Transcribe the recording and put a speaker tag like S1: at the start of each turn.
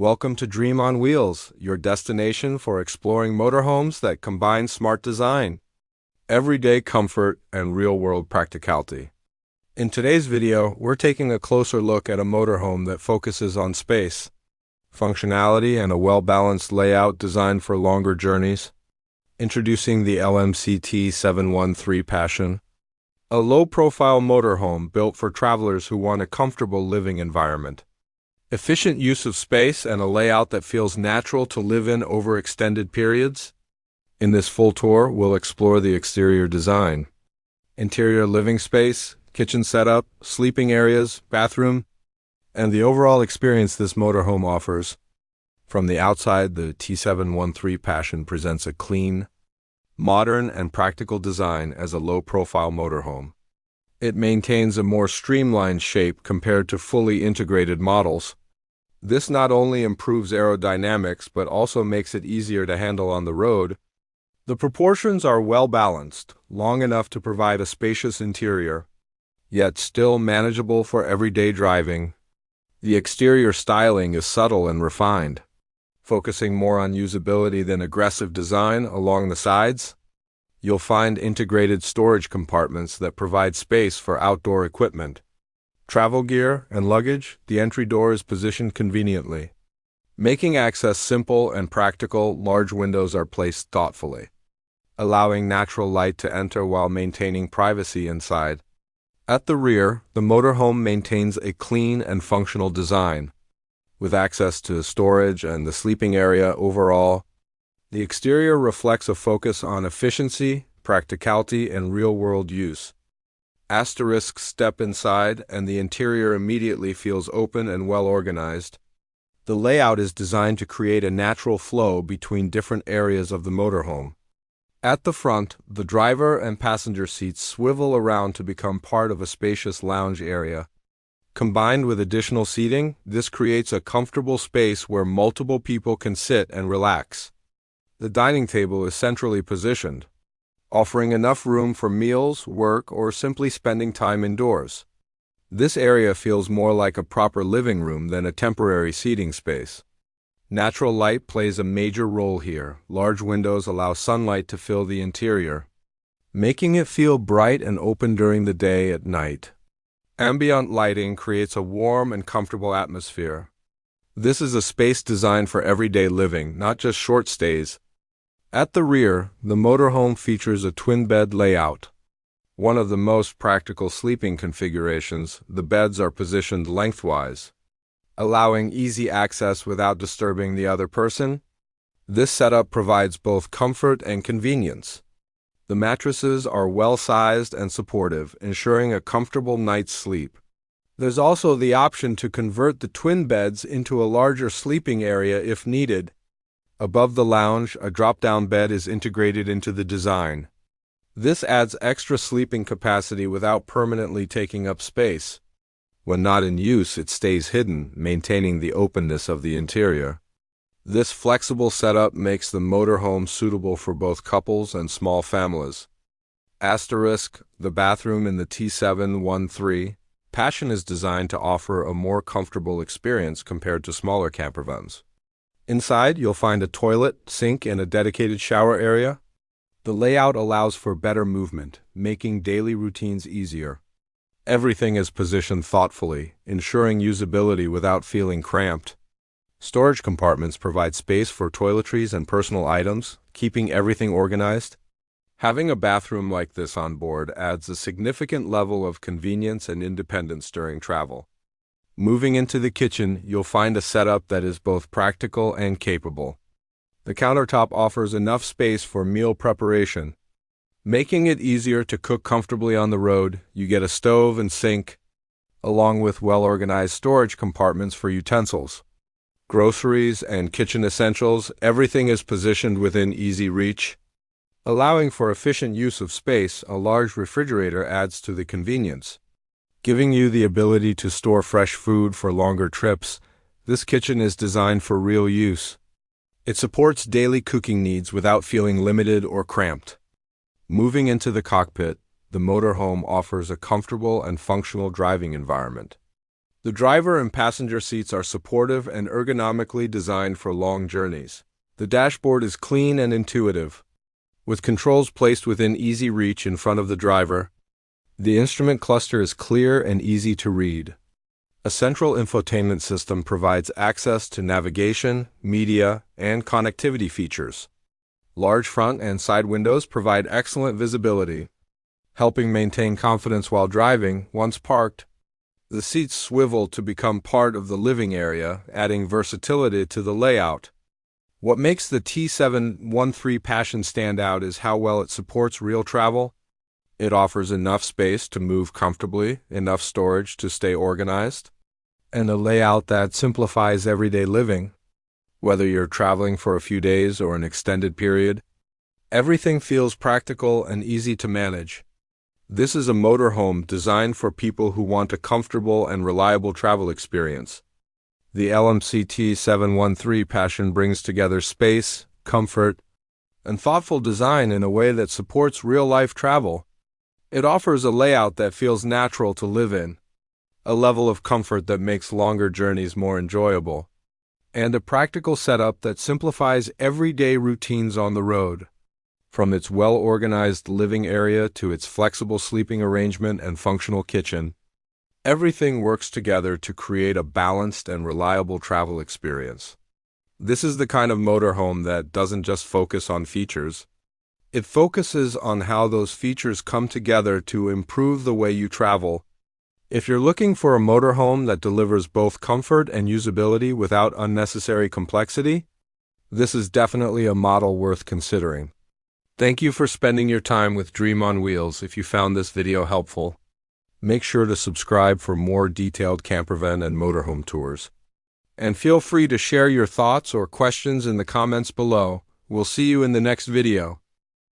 S1: Welcome to Dream on Wheels, your destination for exploring motorhomes that combine smart design, everyday comfort, and real-world practicality. In today's video, we're taking a closer look at a motorhome that focuses on space, functionality, and a well-balanced layout designed for longer journeys. Introducing the LMC T713 Passion, a low-profile motorhome built for travelers who want a comfortable living environment. Efficient use of space and a layout that feels natural to live in over extended periods. In this full tour, we'll explore the exterior design, interior living space, kitchen setup, sleeping areas, bathroom, and the overall experience this motorhome offers. From the outside, the T713 Passion presents a clean, modern, and practical design as a low-profile motorhome. It maintains a more streamlined shape compared to fully integrated models. This not only improves aerodynamics but also makes it easier to handle on the road. The proportions are well balanced, long enough to provide a spacious interior, yet still manageable for everyday driving. The exterior styling is subtle and refined, focusing more on usability than aggressive design along the sides. You'll find integrated storage compartments that provide space for outdoor equipment, travel gear, and luggage. The entry door is positioned conveniently, making access simple and practical. Large windows are placed thoughtfully, allowing natural light to enter while maintaining privacy inside. At the rear, the motorhome maintains a clean and functional design, with access to storage and the sleeping area. Overall, the exterior reflects a focus on efficiency, practicality, and real-world use. Step inside, and the interior immediately feels open and well-organized. The layout is designed to create a natural flow between different areas of the motorhome. At the front, the driver and passenger seats swivel around to become part of a spacious lounge area. Combined with additional seating, this creates a comfortable space where multiple people can sit and relax. The dining table is centrally positioned, offering enough room for meals, work, or simply spending time indoors. This area feels more like a proper living room than a temporary seating space. Natural light plays a major role here. Large windows allow sunlight to fill the interior, making it feel bright and open during the day. At night, ambient lighting creates a warm and comfortable atmosphere. This is a space designed for everyday living, not just short stays. At the rear, the motorhome features a twin-bed layout. One of the most practical sleeping configurations. The beds are positioned lengthwise, allowing easy access without disturbing the other person. This setup provides both comfort and convenience. The mattresses are well-sized and supportive, ensuring a comfortable night's sleep. There's also the option to convert the twin beds into a larger sleeping area if needed. Above the lounge, a drop-down bed is integrated into the design. This adds extra sleeping capacity without permanently taking up space. When not in use, it stays hidden, maintaining the openness of the interior. This flexible setup makes the motorhome suitable for both couples and small families. The bathroom in the T713 Passion is designed to offer a more comfortable experience compared to smaller campervans. Inside, you'll find a toilet, sink, and a dedicated shower area. The layout allows for better movement, making daily routines easier. Everything is positioned thoughtfully, ensuring usability without feeling cramped. Storage compartments provide space for toiletries and personal items, keeping everything organized. Having a bathroom like this on board adds a significant level of convenience and independence during travel. Moving into the kitchen, you'll find a setup that is both practical and capable. The countertop offers enough space for meal preparation, making it easier to cook comfortably on the road. You get a stove and sink, along with well-organized storage compartments for utensils, groceries, and kitchen essentials. Everything is positioned within easy reach, allowing for efficient use of space. A large refrigerator adds to the convenience, giving you the ability to store fresh food for longer trips. This kitchen is designed for real use. It supports daily cooking needs without feeling limited or cramped. Moving into the cockpit, the motorhome offers a comfortable and functional driving environment. The driver and passenger seats are supportive and ergonomically designed for long journeys. The dashboard is clean and intuitive, with controls placed within easy reach in front of the driver. The instrument cluster is clear and easy to read. A central infotainment system provides access to navigation, media, and connectivity features. Large front and side windows provide excellent visibility, helping maintain confidence while driving. Once parked, the seats swivel to become part of the living area, adding versatility to the layout. What makes the T713 Passion stand out is how well it supports real travel. It offers enough space to move comfortably, enough storage to stay organized, and a layout that simplifies everyday living. Whether you're traveling for a few days or an extended period, everything feels practical and easy to manage. This is a motorhome designed for people who want a comfortable and reliable travel experience. The LMC T713 Passion brings together space, comfort, and thoughtful design in a way that supports real-life travel. It offers a layout that feels natural to live in, a level of comfort that makes longer journeys more enjoyable, and a practical setup that simplifies everyday routines on the road. From its well-organized living area to its flexible sleeping arrangement and functional kitchen, everything works together to create a balanced and reliable travel experience. This is the kind of motorhome that doesn't just focus on features. It focuses on how those features come together to improve the way you travel. If you're looking for a motorhome that delivers both comfort and usability without unnecessary complexity, this is definitely a model worth considering. Thank you for spending your time with Dream on Wheels. If you found this video helpful, make sure to subscribe for more detailed campervan and motorhome tours. And feel free to share your thoughts or questions in the comments below. We'll see you in the next video.